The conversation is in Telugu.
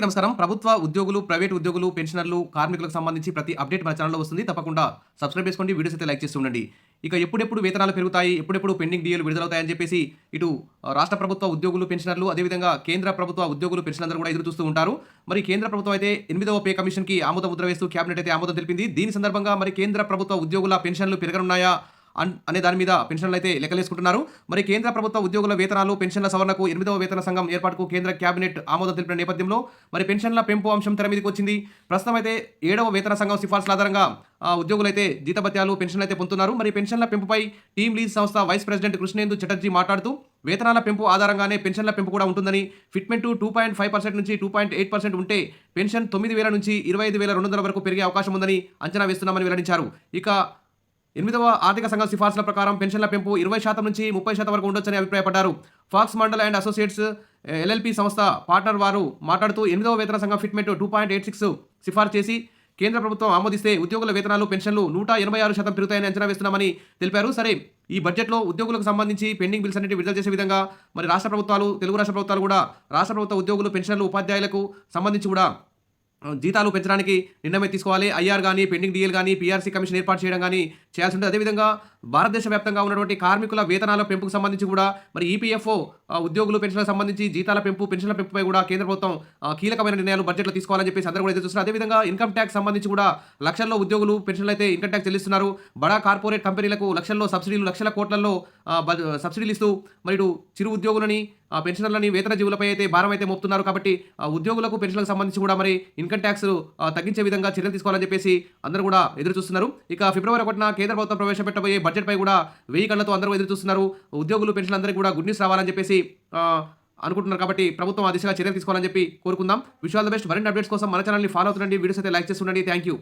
అందరికీ నమస్కారం. ప్రభుత్వ ఉద్యోగులు, ప్రైవేట్ ఉద్యోగులు, పెన్షనర్లు, కార్మికులకు సంబంధించి ప్రతి అప్డేట్ మన ఛానెల్‌లో వస్తుంది. తప్పకుండా సబ్స్క్రైబ్ చేసుకోండి. వీడియోస్ అయితే లైక్ చేస్తూ ఉండండి. ఇక ఎప్పుడెప్పుడు వేతనాలు పెరుగుతాయి, ఎప్పుడెప్పుడు పెండింగ్ డీఏలు విడుదలవుతాయని చెప్పేసి ఇటు రాష్ట్ర ప్రభుత్వ ఉద్యోగులు, పెన్షనర్లు, అదేవిధంగా కేంద్ర ప్రభుత్వ ఉద్యోగులు, పెన్షనర్లు కూడా ఎదురు చూస్తూ ఉంటారు. మరి కేంద్ర ప్రభుత్వం అయితే 8వ పే కమిషన్‌కి ఆమోద ముద్ర వేస్తూ క్యాబినెట్ అయితే ఆమోదం తెలిపింది. దీని సందర్భంగా మరి కేంద్ర ప్రభుత్వ ఉద్యోగుల పెన్షన్లు పెరగనున్నాయా అనే దాని మీద పెన్షన్లు అయితే లెక్కలేసుకుంటున్నారు. మరి కేంద్ర ప్రభుత్వ ఉద్యోగుల వేతనాలు, పెన్షన్ల సవరణకు 8వ వేతన సంఘం ఏర్పాటుకు కేంద్ర క్యాబినెట్ ఆమోదం తెలిపిన నేపథ్యంలో మరి పెన్షన్ల పెంపు అంశం తెర మీదకి వచ్చింది. ప్రస్తుతం అయితే 7వ వేతన సంఘం సిఫార్సుల ఆధారంగా ఉద్యోగులైతే జీతభత్యాలు, పెన్షన్లు అయితే పొందుతున్నారు. మరి పెన్షన్ల పెంపుపై టీమ్ లీజ్ సంస్థ వైస్ ప్రెసిడెంట్ కృష్ణేందు చటర్జీ మాట్లాడుతూ వేతనాల పెంపు ఆధారంగానే పెన్షన్ల పెంపు కూడా ఉంటుందని, ఫిట్మెంట్ 2.5% నుంచి 2.8% ఉంటే పెన్షన్ 9,000 నుంచి 25,200 వరకు పెరిగే అవకాశం ఉందని అంచనా వేస్తున్నామని వెల్లడించారు. ఇక 8వ ఆర్థిక సంఘం సిఫార్సుల ప్రకారం పెన్షన్ల పెంపు 20% నుంచి 30% వరకు ఉండొచ్చని అభిప్రాయపడ్డారు. Fox Mandal and associates LLP సంస్థ పార్ట్నర్ వారు మాట్లాడుతూ 8వ వేతన సంఘం ఫిట్మెంట్ 2.86 సిఫార్సు చేసి కేంద్ర ప్రభుత్వం ఆమోదిస్తే ఉద్యోగుల వేతనాలు, పెన్షన్లు 186% పెరుగుతాయని అంచనా వేస్తున్నామని తెలిపారు. సరే, ఈ బడ్జెట్లో ఉద్యోగులకు సంబంధించి పెండింగ్ బిల్స్ అన్నిటి విడుదల చేసే విధంగా మరి రాష్ట్ర ప్రభుత్వాలు, తెలుగు రాష్ట్ర ప్రభుత్వాలు కూడా రాష్ట్ర ప్రభుత్వ ఉద్యోగులు, పెన్షన్లు, ఉపాధ్యాయులకు సంబంధించి కూడా జీతాలు పెంచడానికి నిర్ణయం తీసుకోవాలి. ఐఆర్ కానీ, పెండింగ్ డీఎల్ కానీ, పీఆర్సీ కమిషన్ ఏర్పాటు చేయడం కానీ చేయాల్సి ఉంటుంది. అదేవిధంగా భారతదేశ వ్యాప్తంగా ఉన్నటువంటి కార్మికుల వేతనాల పెంపుకు సంబంధించి కూడా మరి ఈపీఎఫ్ఓ ఉద్యోగులు, పెన్షన్లకు సంబంధించి జీతాల పెంపు, పెన్షన్ల పెంపుపై కూడా కేంద్ర ప్రభుత్వం కీలకమైన నిర్ణయాలు బడ్జెట్లో తీసుకోవాలని చెప్పేసి అందరూ కూడా ఎదురు చూస్తున్నారు. అదేవిధంగా ఇన్కమ్ ట్యాక్స్ సంబంధించి కూడా లక్షల్లో ఉద్యోగులు, పెన్షన్లు అయితే ఇన్కమ్ ట్యాక్స్ చెల్లిస్తున్నారు. బడా కార్పొరేట్ కంపెనీలకు లక్షల్లో సబ్సిడీలు, లక్షల కోట్లలో సబ్సిడీలు ఇస్తూ మరి ఇటు చిరు ఉద్యోగులని, పెన్షనర్లని, వేతన జీవులపై అయితే భారం అయితే మోపుతున్నారు. కాబట్టి ఉద్యోగులకు, పెన్షన్లకు సంబంధించి కూడా మరి ఇన్కమ్ ట్యాక్స్ తగ్గించే విధంగా చర్యలు తీసుకోవాలని చెప్పేసి అందరూ కూడా ఎదురు చూస్తున్నారు. ఇక ఫిబ్రవరి 1న కేంద్ర ప్రభుత్వం ప్రవేశపెట్టబోయే బడ్జెట్ పై కూడా 1000 కళ్ళతో అందరూ ఎదురు చూస్తున్నారు. ఉద్యోగులు, పెన్షన్లందరికీ కూడా గుడ్ న్యూస్ రావాలని చెప్పేసి అనుకుంటున్నారు. కాబట్టి ప్రభుత్వం ఆ దిశగా చర్యలు తీసుకోవాలని చెప్పి కోరుకుందాం. Wish all the best. మరిన్ని అప్డేట్స్ కోసం మన ఛానల్ని ఫాలో అవుతుండండి. వీడియోస్ అయితే లైక్ చేస్తుండండి. Thank you.